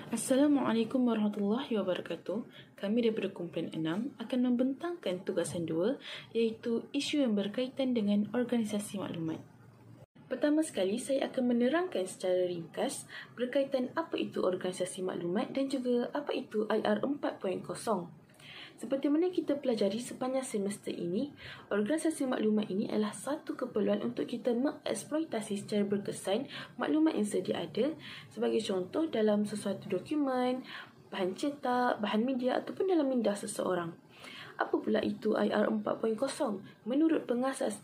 Assalamualaikum warahmatullahi wabarakatuh. Kami daripada kumpulan 6 akan membentangkan tugasan 2 iaitu isu yang berkaitan dengan organisasi maklumat. Pertama sekali, saya akan menerangkan secara ringkas berkaitan apa itu organisasi maklumat dan juga apa itu IR 4.0. Seperti mana kita pelajari sepanjang semester ini, organisasi maklumat ini adalah satu keperluan untuk kita mengeksploitasi secara berkesan maklumat yang sedia ada, sebagai contoh dalam sesuatu dokumen, bahan cetak, bahan media ataupun dalam minda seseorang. Apa pula itu IR 4.0? Menurut pengasas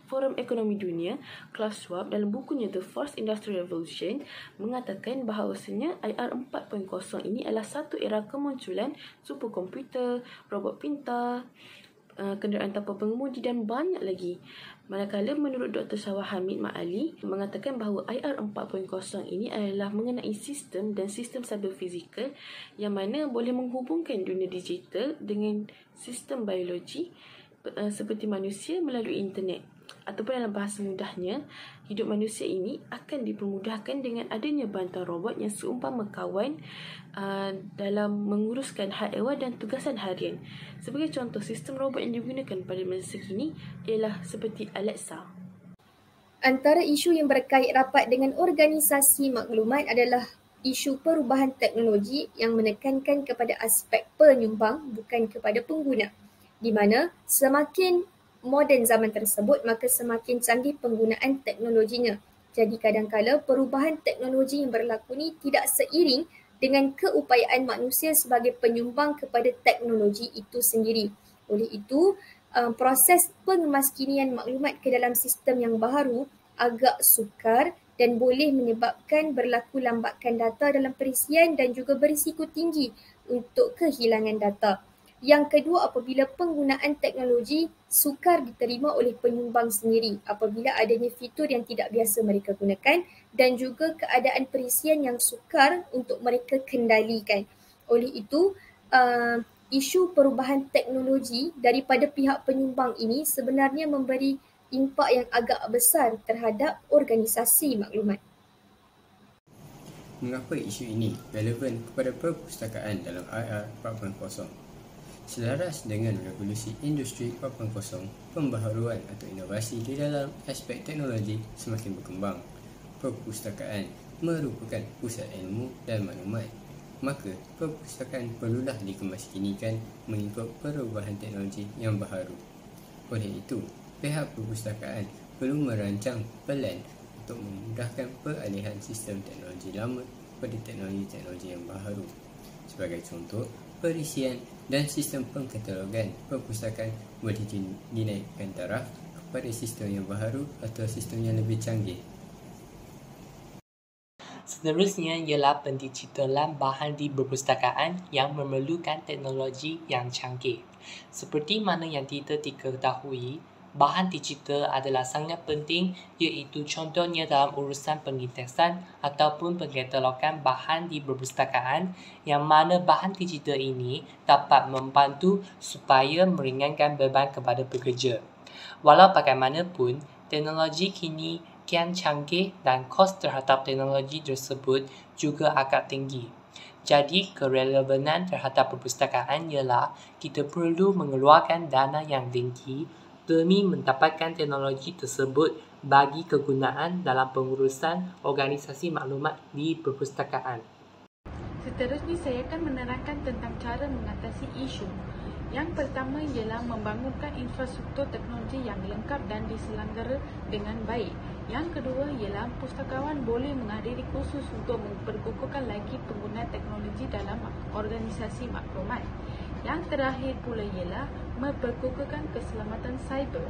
Forum Ekonomi Dunia, Klaus Schwab dalam bukunya The Fourth Industrial Revolution mengatakan bahawasanya IR 4.0 ini adalah satu era kemunculan superkomputer, robot pintar, kenderaan tanpa pengemudi dan banyak lagi. Manakala menurut Dr. Syawah Hamid Ma'ali mengatakan bahawa IR 4.0 ini adalah mengenai sistem dan sistem cyber fizikal yang mana boleh menghubungkan dunia digital dengan sistem biologi seperti manusia melalui internet. Ataupun dalam bahasa mudahnya, hidup manusia ini akan dipermudahkan dengan adanya bantuan robot yang seumpama kawan dalam menguruskan hal ehwal dan tugasan harian. Sebagai contoh, sistem robot yang digunakan pada masa kini ialah seperti Alexa. Antara isu yang berkait rapat dengan organisasi maklumat adalah isu perubahan teknologi yang menekankan kepada aspek penyumbang bukan kepada pengguna, di mana semakin moden zaman tersebut maka semakin canggih penggunaan teknologinya. Jadi kadang-kala perubahan teknologi yang berlaku ni tidak seiring dengan keupayaan manusia sebagai penyumbang kepada teknologi itu sendiri. Oleh itu, proses pengemaskinian maklumat ke dalam sistem yang baharu agak sukar dan boleh menyebabkan berlaku lambakan data dalam perisian dan juga berisiko tinggi untuk kehilangan data. Yang kedua, apabila penggunaan teknologi sukar diterima oleh penyumbang sendiri apabila adanya fitur yang tidak biasa mereka gunakan dan juga keadaan perisian yang sukar untuk mereka kendalikan. Oleh itu, isu perubahan teknologi daripada pihak penyumbang ini sebenarnya memberi impak yang agak besar terhadap organisasi maklumat. Mengapa isu ini relevan kepada perpustakaan dalam IR 4.0? Selaras dengan revolusi industri 4.0, pembaharuan atau inovasi di dalam aspek teknologi semakin berkembang. Perpustakaan merupakan pusat ilmu dan maklumat. Maka, perpustakaan perlulah dikemaskinikan mengikut perubahan teknologi yang baharu. Oleh itu, pihak perpustakaan perlu merancang pelan untuk memudahkan peralihan sistem teknologi lama kepada teknologi-teknologi yang baharu. Sebagai contoh, perisian dan sistem pengkatalogan perpustakaan boleh dinaikkan taraf kepada sistem yang baharu atau sistem yang lebih canggih. Seterusnya ialah pendigitalan bahan di perpustakaan yang memerlukan teknologi yang canggih. Seperti mana yang kita diketahui, bahan digital adalah sangat penting iaitu contohnya dalam urusan pengintesan ataupun pengkatalogan bahan di perpustakaan yang mana bahan digital ini dapat membantu supaya meringankan beban kepada pekerja. Walau bagaimanapun, teknologi kini kian canggih dan kos terhadap teknologi tersebut juga agak tinggi. Jadi, kerelevanan terhadap perpustakaan ialah kita perlu mengeluarkan dana yang tinggi demi mendapatkan teknologi tersebut bagi kegunaan dalam pengurusan organisasi maklumat di perpustakaan. Seterusnya saya akan menerangkan tentang cara mengatasi isu. Yang pertama ialah membangunkan infrastruktur teknologi yang lengkap dan diselenggara dengan baik. Yang kedua ialah pustakawan boleh menghadiri kursus untuk memperkukuhkan lagi penggunaan teknologi dalam organisasi maklumat. Yang terakhir pula ialah memperkukuhkan keselamatan cyber.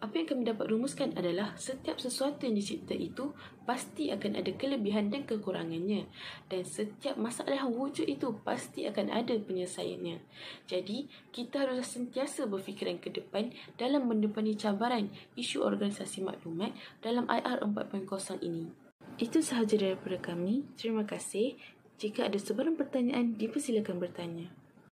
Apa yang kami dapat rumuskan adalah setiap sesuatu yang dicipta itu pasti akan ada kelebihan dan kekurangannya, dan setiap masalah wujud itu pasti akan ada penyelesaiannya. Jadi, kita harus sentiasa berfikiran ke depan dalam mendepani cabaran isu organisasi maklumat dalam IR 4.0 ini. Itu sahaja daripada kami. Terima kasih. Jika ada sebarang pertanyaan, dipersilakan bertanya.